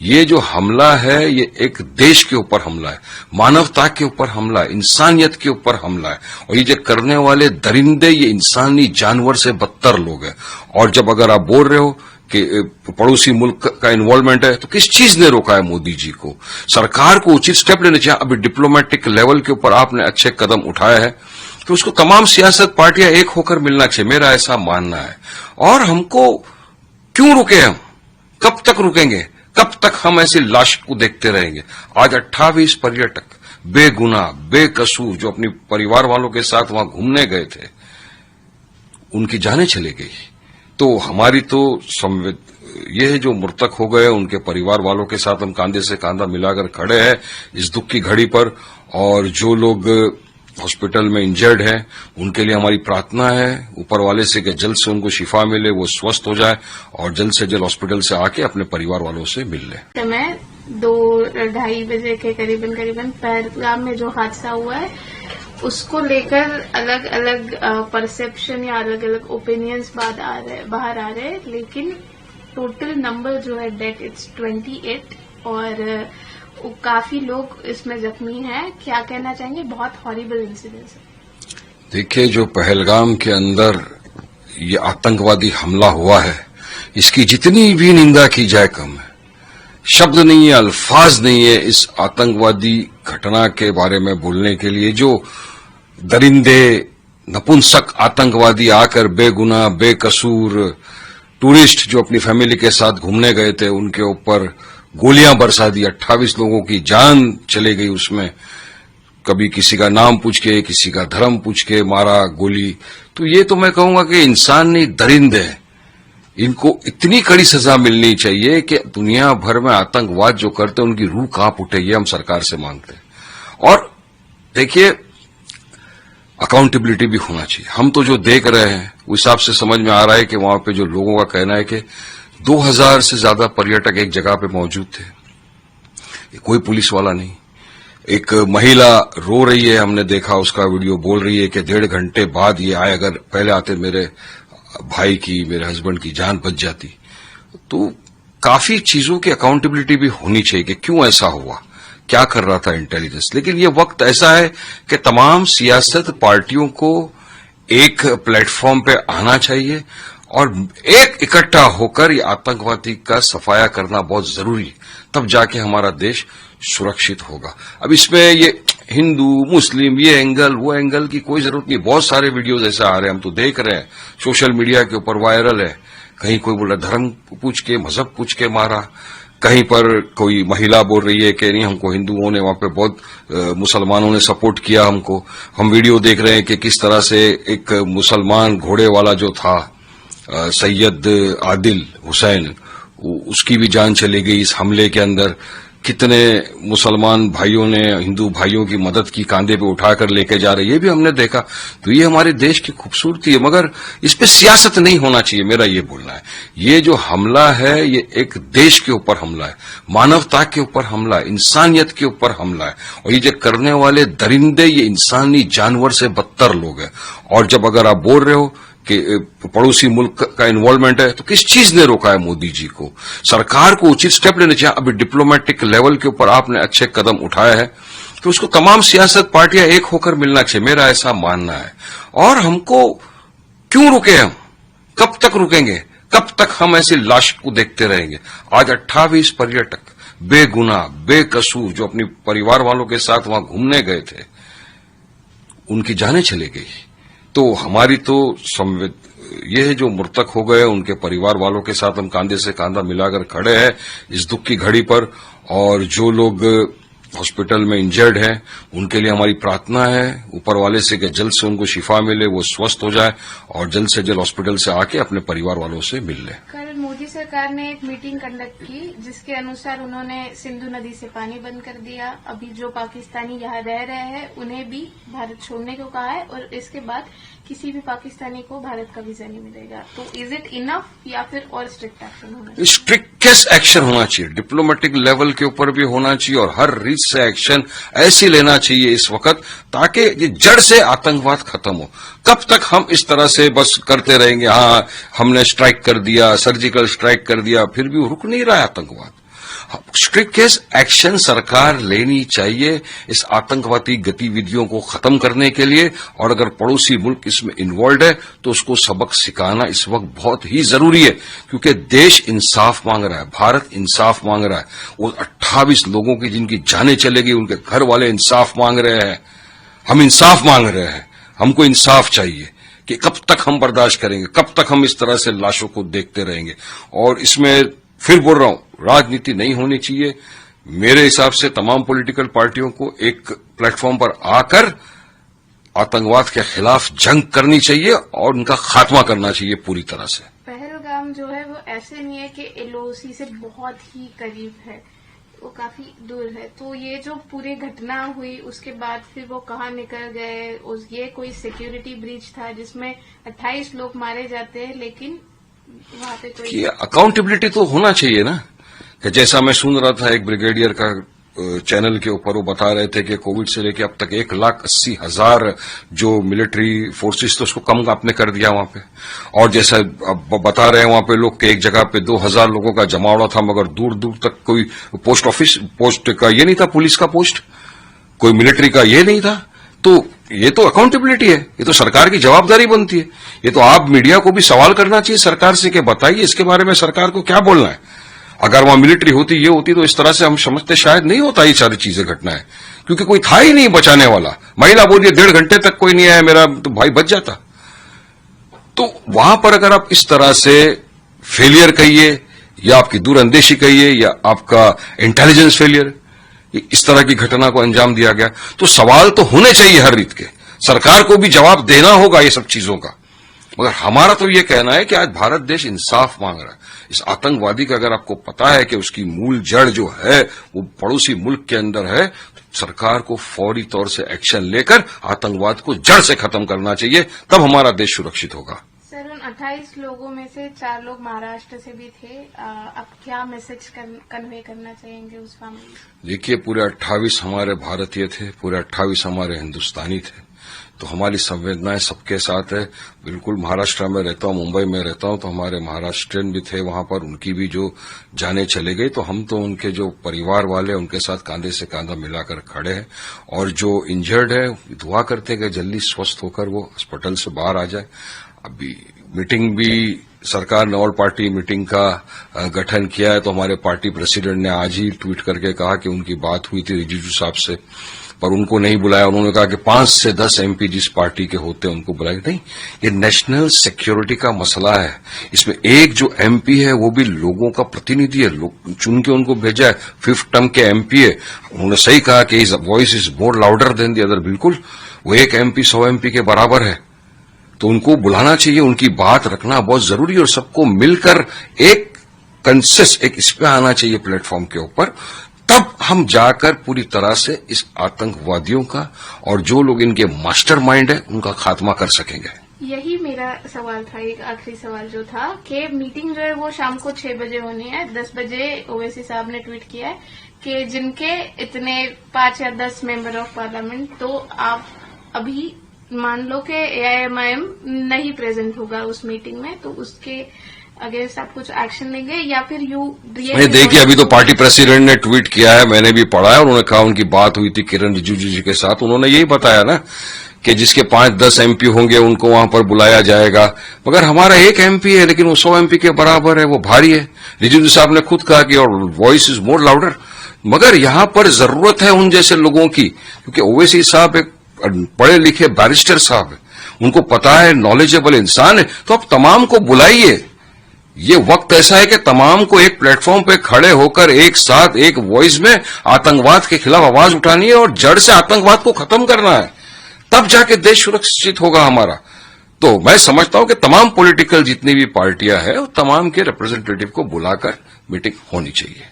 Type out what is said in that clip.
ये जो हमला है ये एक देश के ऊपर हमला है, मानवता के ऊपर हमला है, इंसानियत के ऊपर हमला है। और ये जो करने वाले दरिंदे ये इंसानी जानवर से बदतर लोग हैं। और जब अगर आप बोल रहे हो कि पड़ोसी मुल्क का इन्वॉल्वमेंट है तो किस चीज ने रोका है मोदी जी को? सरकार को उचित स्टेप लेने चाहिए। अभी डिप्लोमेटिक लेवल के ऊपर आपने अच्छे कदम उठाए हैं तो उसको तमाम सियासत पार्टियां एक होकर मिलना चाहिए, मेरा ऐसा मानना है। और हमको क्यों रुके हम? कब तक रुकेंगे? कब तक हम ऐसी लाश को देखते रहेंगे? आज 28 पर्यटक बेगुनाह बेकसूर जो अपनी परिवार वालों के साथ वहां घूमने गए थे, उनकी जानें चली गई। तो हमारी तो ये है जो मृतक हो गए उनके परिवार वालों के साथ हम कांधे से कांधा मिलाकर खड़े हैं इस दुख की घड़ी पर। और जो लोग हॉस्पिटल में इंजर्ड हैं उनके लिए हमारी प्रार्थना है ऊपर वाले से कि जल्द से उनको शिफा मिले, वो स्वस्थ हो जाए और जल्द से जल्द हॉस्पिटल से आके अपने परिवार वालों से मिल ले। समय 2-2:30 बजे के करीबन पहलगाम में जो हादसा हुआ है उसको लेकर अलग अलग परसेप्शन या अलग अलग ओपिनियंस बाहर आ रहे हैं, लेकिन टोटल नंबर जो है डेथ इट्स 28 और काफी लोग इसमें जख्मी हैं। क्या कहना चाहेंगे? बहुत हॉरिबल इंसिडेंट है। देखिए, जो पहलगाम के अंदर ये आतंकवादी हमला हुआ है इसकी जितनी भी निंदा की जाए कम है। शब्द नहीं है, अल्फाज नहीं है इस आतंकवादी घटना के बारे में बोलने के लिए। जो दरिंदे नपुंसक आतंकवादी आकर बेगुनाह बेकसूर टूरिस्ट जो अपनी फैमिली के साथ घूमने गए थे उनके ऊपर गोलियां बरसा दी, 28 लोगों की जान चले गई उसमें। कभी किसी का नाम पूछ के, किसी का धर्म पूछ के मारा गोली। तो ये तो मैं कहूंगा कि इंसान नहीं दरिंदे हैं। इनको इतनी कड़ी सजा मिलनी चाहिए कि दुनिया भर में आतंकवाद जो करते हैं उनकी रूह कांप उठे, ये हम सरकार से मांगते हैं। और देखिए, अकाउंटेबिलिटी भी होना चाहिए। हम तो जो देख रहे हैं उस हिसाब से समझ में आ रहा है कि वहां पे जो लोगों का कहना है कि 2000 से ज्यादा पर्यटक एक जगह पे मौजूद थे, कोई पुलिस वाला नहीं। एक महिला रो रही है, हमने देखा उसका वीडियो, बोल रही है कि 1.5 घंटे बाद ये आए, अगर पहले आते मेरे भाई की, मेरे हस्बैंड की जान बच जाती। तो काफी चीजों की अकाउंटेबिलिटी भी होनी चाहिए कि क्यों ऐसा हुआ, क्या कर रहा था इंटेलिजेंस। लेकिन ये वक्त ऐसा है कि तमाम सियासत पार्टियों को एक प्लेटफॉर्म पे आना चाहिए और एक इकट्ठा होकर ये आतंकवादी का सफाया करना बहुत जरूरी है, तब जाके हमारा देश सुरक्षित होगा। अब इसमें ये हिंदू मुस्लिम ये एंगल वो एंगल की कोई जरूरत नहीं। बहुत सारे वीडियोज ऐसे आ रहे हैं, हम तो देख रहे हैं, सोशल मीडिया के ऊपर वायरल है। कहीं कोई बोला धर्म पूछ के, मजहब पूछ के मारा, कहीं पर कोई महिला बोल रही है कि नहीं हमको हिंदुओं ने वहां पे बहुत मुसलमानों ने सपोर्ट किया हमको। हम वीडियो देख रहे हैं कि किस तरह से एक मुसलमान घोड़े वाला जो था सैयद आदिल हुसैन, उसकी भी जान चली गई इस हमले के अंदर। कितने मुसलमान भाइयों ने हिंदू भाइयों की मदद की, कांधे पे उठाकर लेके जा रहे, ये भी हमने देखा। तो ये हमारे देश की खूबसूरती है, मगर इस पे सियासत नहीं होना चाहिए, मेरा ये बोलना है। ये जो हमला है ये एक देश के ऊपर हमला है, मानवता के ऊपर हमला है, इंसानियत के ऊपर हमला है। और ये जो करने वाले दरिंदे ये इंसानी जानवर से बदतर लोग हैं। और जब अगर आप बोल रहे हो कि पड़ोसी मुल्क का इन्वॉल्वमेंट है तो किस चीज ने रोका है मोदी जी को? सरकार को उचित स्टेप लेने चाहिए। अभी डिप्लोमेटिक लेवल के ऊपर आपने अच्छे कदम उठाए हैं तो उसको तमाम सियासत पार्टियां एक होकर मिलना चाहिए, मेरा ऐसा मानना है। और हमको क्यों रुके हम? कब तक रुकेंगे? कब तक हम ऐसी लाश को देखते रहेंगे? आज 28 पर्यटक बेगुनाह बेकसूर जो अपनी परिवार वालों के साथ वहां घूमने गए थे, उनकी जानें चली गई। तो हमारी तो ये है जो मृतक हो गए उनके परिवार वालों के साथ हम कांधे से कांधा मिलाकर खड़े हैं इस दुख की घड़ी पर। और जो लोग हॉस्पिटल में इंजर्ड हैं उनके लिए हमारी प्रार्थना है ऊपर वाले से कि जल्द से उनको शिफा मिले, वो स्वस्थ हो जाए और जल्द से जल्द हॉस्पिटल से आके अपने परिवार वालों से मिल ले। कल मोदी सरकार ने एक मीटिंग कंडक्ट की जिसके अनुसार उन्होंने सिंधु नदी से पानी बंद कर दिया। अभी जो पाकिस्तानी यहाँ रह रहे हैं उन्हें भी भारत छोड़ने को कहा है और इसके बाद किसी भी पाकिस्तानी को भारत का वीजा नहीं मिलेगा। तो इज इट इनफ या फिर और स्ट्रिक्ट एक्शन होना चाहिए? स्ट्रिक्टेस्ट एक्शन होना चाहिए, डिप्लोमेटिक लेवल के ऊपर भी होना चाहिए और हर रीच से एक्शन ऐसी लेना चाहिए इस वक्त ताकि ये जड़ से आतंकवाद खत्म हो। कब तक हम इस तरह से बस करते रहेंगे? हाँ, हमने स्ट्राइक कर दिया, सर्जिकल स्ट्राइक कर दिया, फिर भी रुक नहीं रहा है आतंकवाद। स्ट्रिक्ट केस एक्शन सरकार लेनी चाहिए इस आतंकवादी गतिविधियों को खत्म करने के लिए, और अगर पड़ोसी मुल्क इसमें इन्वॉल्व है तो उसको सबक सिखाना इस वक्त बहुत ही जरूरी है, क्योंकि देश इंसाफ मांग रहा है, भारत इंसाफ मांग रहा है। वो 28 लोगों की जिनकी जानें चले गई, उनके घर वाले इंसाफ मांग रहे हैं, हम इंसाफ मांग रहे हैं। हमको इंसाफ चाहिए कि कब तक हम बर्दाश्त करेंगे, कब तक हम इस तरह से लाशों को देखते रहेंगे। और इसमें फिर बोल रहा हूं, राजनीति नहीं होनी चाहिए। मेरे हिसाब से तमाम पॉलिटिकल पार्टियों को एक प्लेटफॉर्म पर आकर आतंकवाद के खिलाफ जंग करनी चाहिए और उनका खात्मा करना चाहिए पूरी तरह से। पहलगाम जो है वो ऐसे नहीं है कि एलओसी से बहुत ही करीब है, वो काफी दूर है। तो ये जो पूरी घटना हुई उसके बाद फिर वो कहाँ निकल गए, ये कोई सिक्योरिटी ब्रीच था जिसमें 28 लोग मारे जाते हैं, लेकिन वहां पे कोई अकाउंटेबिलिटी तो होना चाहिए ना। कि जैसा मैं सुन रहा था एक ब्रिगेडियर का चैनल के ऊपर, वो बता रहे थे कि कोविड से लेकर अब तक 1,80,000 जो मिलिट्री फोर्सेस थे उसको कम आपने कर दिया वहां पे। और जैसा अब बता रहे हैं वहां पे लोग कि एक जगह पे 2,000 लोगों का जमावड़ा था, मगर दूर दूर तक कोई पोस्ट का ये नहीं था, पुलिस का पोस्ट, कोई मिलिट्री का ये नहीं था। तो ये तो अकाउंटेबिलिटी है, ये तो सरकार की जवाबदारी बनती है। ये तो आप मीडिया को भी सवाल करना चाहिए सरकार से कि बताइए इसके बारे में सरकार को क्या बोलना है। अगर वहां मिलिट्री होती, ये होती, तो इस तरह से हम समझते शायद नहीं होता ये सारी चीजें घटनाएं, क्योंकि कोई था ही नहीं बचाने वाला। महिला बोलिए 1.5 घंटे तक कोई नहीं आया, मेरा तो भाई बच जाता। तो वहां पर अगर आप इस तरह से फेलियर कहिए या आपकी दूरअंदेशी कहिए या आपका इंटेलिजेंस फेलियर, इस तरह की घटना को अंजाम दिया गया, तो सवाल तो होने चाहिए हर रीत के। सरकार को भी जवाब देना होगा ये सब चीजों का। मगर हमारा तो ये कहना है कि आज भारत देश इंसाफ मांग रहा है। इस आतंकवादी का अगर आपको पता है कि उसकी मूल जड़ जो है वो पड़ोसी मुल्क के अंदर है, तो सरकार को फौरी तौर से एक्शन लेकर आतंकवाद को जड़ से खत्म करना चाहिए, तब हमारा देश सुरक्षित होगा। सर, उन 28 लोगों में से 4 लोग महाराष्ट्र से भी थे। अब क्या मैसेज कन्वे करना चाहेंगे उस फैमिली? देखिए, पूरे 28 हमारे भारतीय थे, पूरे 28 हमारे हिंदुस्तानी थे, तो हमारी संवेदनाएं सबके साथ है। बिल्कुल महाराष्ट्र में रहता हूं, मुंबई में रहता हूं, तो हमारे महाराष्ट्रियन भी थे वहां पर, उनकी भी जो जानें चले गई, तो हम तो उनके जो परिवार वाले उनके साथ कांधे से कांधा मिलाकर खड़े हैं। और जो इंजर्ड है दुआ करते हैं कि जल्दी स्वस्थ होकर वो अस्पताल से बाहर आ जाए। अभी मीटिंग भी सरकार ने ऑल पार्टी मीटिंग का गठन किया है, तो हमारे पार्टी प्रेसिडेंट ने आज ही ट्वीट करके कहा कि उनकी बात हुई थी रिजिजू साहब से, पर उनको नहीं बुलाया। उन्होंने कहा कि 5 से 10 एमपी जिस पार्टी के होते हैं उनको बुलाया। नहीं, ये नेशनल सिक्योरिटी का मसला है। इसमें एक जो एमपी है वो भी लोगों का प्रतिनिधि है, लोग चुन के उनको भेजा है, 5th टर्म के एमपी है। उन्होंने सही कहा कि his voice is more louder than the other. बिल्कुल, वो एक एमपी 100 एमपी के बराबर है, तो उनको बुलाना चाहिए, उनकी बात रखना बहुत जरूरी है, और सबको मिलकर एक कंसेंसस, एक इस पे आना चाहिए प्लेटफॉर्म के ऊपर। तब हम जाकर पूरी तरह से इस आतंकवादियों का और जो लोग इनके मास्टरमाइंड है उनका खात्मा कर सकेंगे। यही मेरा सवाल था, एक आखिरी सवाल जो था कि मीटिंग जो है वो शाम को 6 बजे होनी है। 10 बजे ओवैसी साहब ने ट्वीट किया है कि जिनके इतने 5 या 10 मेंबर ऑफ पार्लियामेंट, तो आप अभी मान लो कि AIMIM नहीं प्रेजेंट होगा उस मीटिंग में, तो उसके अगेंस्ट आप कुछ एक्शन लेंगे या फिर नहीं, देखिए, अभी तो पार्टी प्रेसिडेंट ने ट्वीट किया है, मैंने भी पढ़ा है। उन्होंने कहा उनकी बात हुई थी किरण रिजिजू जी के साथ, उन्होंने यही बताया ना कि जिसके 5-10 एमपी होंगे उनको वहां पर बुलाया जाएगा। मगर हमारा एक एमपी है, लेकिन वो 100 एमपी के बराबर है, वो भारी है। रिजिजू साहब ने खुद कहा कि और वॉइस इज मोर लाउडर। मगर यहां पर जरूरत है उन जैसे लोगों की, क्योंकि ओवैसी साहब एक पढ़े लिखे बैरिस्टर साहब है, उनको पता है, नॉलेजेबल इंसान है। तो आप तमाम को बुलाइए। ये वक्त ऐसा है कि तमाम को एक प्लेटफॉर्म पे खड़े होकर एक साथ एक वॉइस में आतंकवाद के खिलाफ आवाज उठानी है और जड़ से आतंकवाद को खत्म करना है, तब जाके देश सुरक्षित होगा हमारा। तो मैं समझता हूं कि तमाम पॉलिटिकल जितनी भी पार्टियां हैं, तमाम के रिप्रेजेंटेटिव को बुलाकर मीटिंग होनी चाहिए।